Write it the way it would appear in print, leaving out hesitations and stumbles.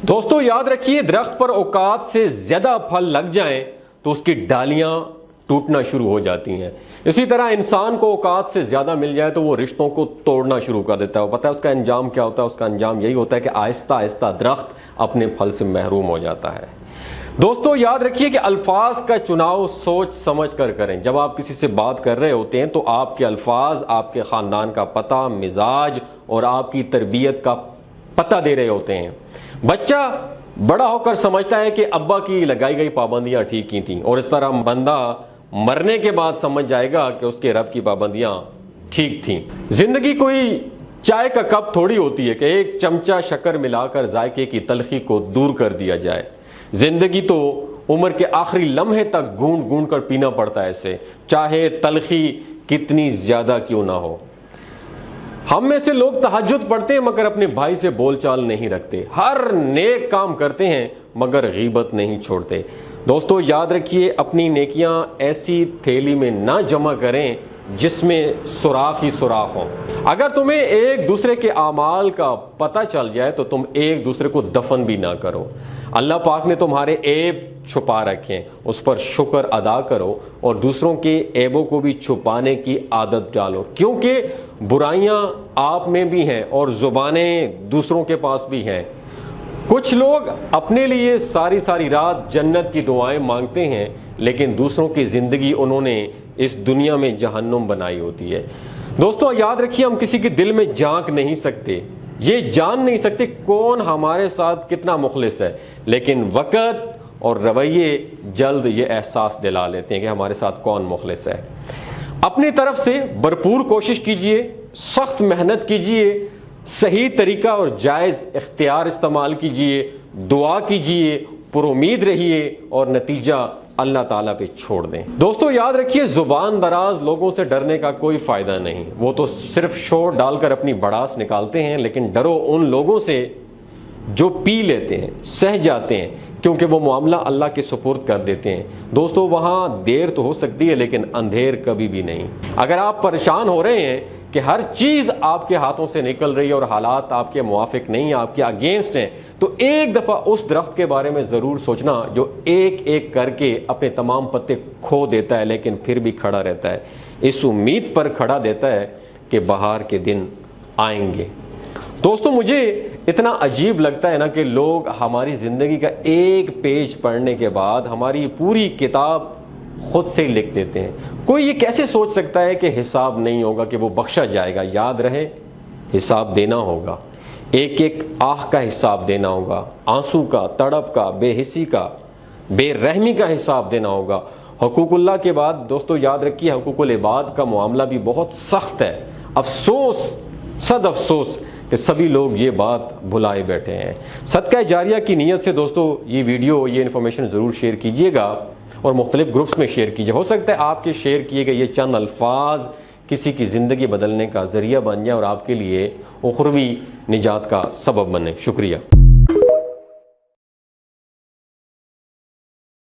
دوستو یاد رکھیے، درخت پر اوقات سے زیادہ پھل لگ جائیں تو اس کی ڈالیاں ٹوٹنا شروع ہو جاتی ہیں۔ اسی طرح انسان کو اوقات سے زیادہ مل جائے تو وہ رشتوں کو توڑنا شروع کر دیتا ہے۔ پتہ ہے اس کا انجام کیا ہوتا ہے؟ اس کا انجام یہی ہوتا ہے کہ آہستہ آہستہ درخت اپنے پھل سے محروم ہو جاتا ہے۔ دوستو یاد رکھیے کہ الفاظ کا چناؤ سوچ سمجھ کر کریں۔ جب آپ کسی سے بات کر رہے ہوتے ہیں تو آپ کے الفاظ آپ کے خاندان کا پتہ، مزاج اور آپ کی تربیت کا پتہ دے رہے ہوتے ہیں۔ بچہ بڑا ہو کر سمجھتا ہے کہ ابا کی لگائی گئی پابندیاں ٹھیک کی تھیں، اور اس طرح بندہ مرنے کے بعد سمجھ جائے گا کہ اس کے رب کی پابندیاں ٹھیک تھیں۔ زندگی کوئی چائے کا کپ تھوڑی ہوتی ہے کہ ایک چمچہ شکر ملا کر ذائقے کی تلخی کو دور کر دیا جائے۔ زندگی تو عمر کے آخری لمحے تک گونڈ گونڈ کر پینا پڑتا ہے اسے، چاہے تلخی کتنی زیادہ کیوں نہ ہو۔ ہم میں سے لوگ تہجد پڑھتے ہیں مگر اپنے بھائی سے بول چال نہیں رکھتے، ہر نیک کام کرتے ہیں مگر غیبت نہیں چھوڑتے۔ دوستو یاد رکھیے، اپنی نیکیاں ایسی تھیلی میں نہ جمع کریں جس میں سوراخ ہی سوراخ ہوں۔ اگر تمہیں ایک دوسرے کے اعمال کا پتہ چل جائے تو تم ایک دوسرے کو دفن بھی نہ کرو۔ اللہ پاک نے تمہارے عیب چھپا رکھے، اس پر شکر ادا کرو اور دوسروں کے عیبوں کو بھی چھپانے کی عادت ڈالو، کیونکہ برائیاں آپ میں بھی ہیں اور زبانیں دوسروں کے پاس بھی ہیں۔ کچھ لوگ اپنے لیے ساری ساری رات جنت کی دعائیں مانگتے ہیں، لیکن دوسروں کی زندگی انہوں نے اس دنیا میں جہنم بنائی ہوتی ہے۔ دوستو یاد رکھیے، ہم کسی کے دل میں جھانک نہیں سکتے، یہ جان نہیں سکتے کون ہمارے ساتھ کتنا مخلص ہے، لیکن وقت اور رویے جلد یہ احساس دلا لیتے ہیں کہ ہمارے ساتھ کون مخلص ہے۔ اپنی طرف سے بھرپور کوشش کیجئے، سخت محنت کیجئے، صحیح طریقہ اور جائز اختیار استعمال کیجئے، دعا کیجئے، پر امید رہیے اور نتیجہ اللہ تعالیٰ پہ چھوڑ دیں۔ دوستو یاد رکھیے، زبان دراز لوگوں سے ڈرنے کا کوئی فائدہ نہیں، وہ تو صرف شور ڈال کر اپنی بڑاس نکالتے ہیں، لیکن ڈرو ان لوگوں سے جو پی لیتے ہیں، سہ جاتے ہیں، کیونکہ وہ معاملہ اللہ کے سپرد کر دیتے ہیں۔ دوستو وہاں دیر تو ہو سکتی ہے لیکن اندھیر کبھی بھی نہیں۔ اگر آپ پریشان ہو رہے ہیں کہ ہر چیز آپ کے ہاتھوں سے نکل رہی ہے اور حالات آپ کے موافق نہیں ہیں، آپ کے اگینسٹ ہیں، تو ایک دفعہ اس درخت کے بارے میں ضرور سوچنا جو ایک ایک کر کے اپنے تمام پتے کھو دیتا ہے لیکن پھر بھی کھڑا رہتا ہے، اس امید پر کھڑا دیتا ہے کہ بہار کے دن آئیں گے۔ دوستو مجھے اتنا عجیب لگتا ہے نا کہ لوگ ہماری زندگی کا ایک پیج پڑھنے کے بعد ہماری پوری کتاب خود سے ہی لکھ دیتے ہیں۔ کوئی یہ کیسے سوچ سکتا ہے کہ حساب نہیں ہوگا، کہ وہ بخشا جائے گا؟ یاد رہے، حساب دینا ہوگا، ایک ایک آہ کا حساب دینا ہوگا، آنسو کا، تڑپ کا، بے حسی کا، بے رحمی کا حساب دینا ہوگا۔ حقوق اللہ کے بعد دوستو یاد رکھیے، حقوق العباد کا معاملہ بھی بہت سخت ہے۔ افسوس، صد افسوس کہ سبھی لوگ یہ بات بھلائے بیٹھے ہیں۔ صدقہ جاریہ کی نیت سے دوستو یہ ویڈیو، یہ انفارمیشن ضرور شیئر کیجئے گا اور مختلف گروپس میں شیئر کیجئے۔ ہو سکتا ہے آپ کے شیئر کیے گئے یہ چند الفاظ کسی کی زندگی بدلنے کا ذریعہ بن جائے اور آپ کے لیے اخروی نجات کا سبب بنے۔ شکریہ۔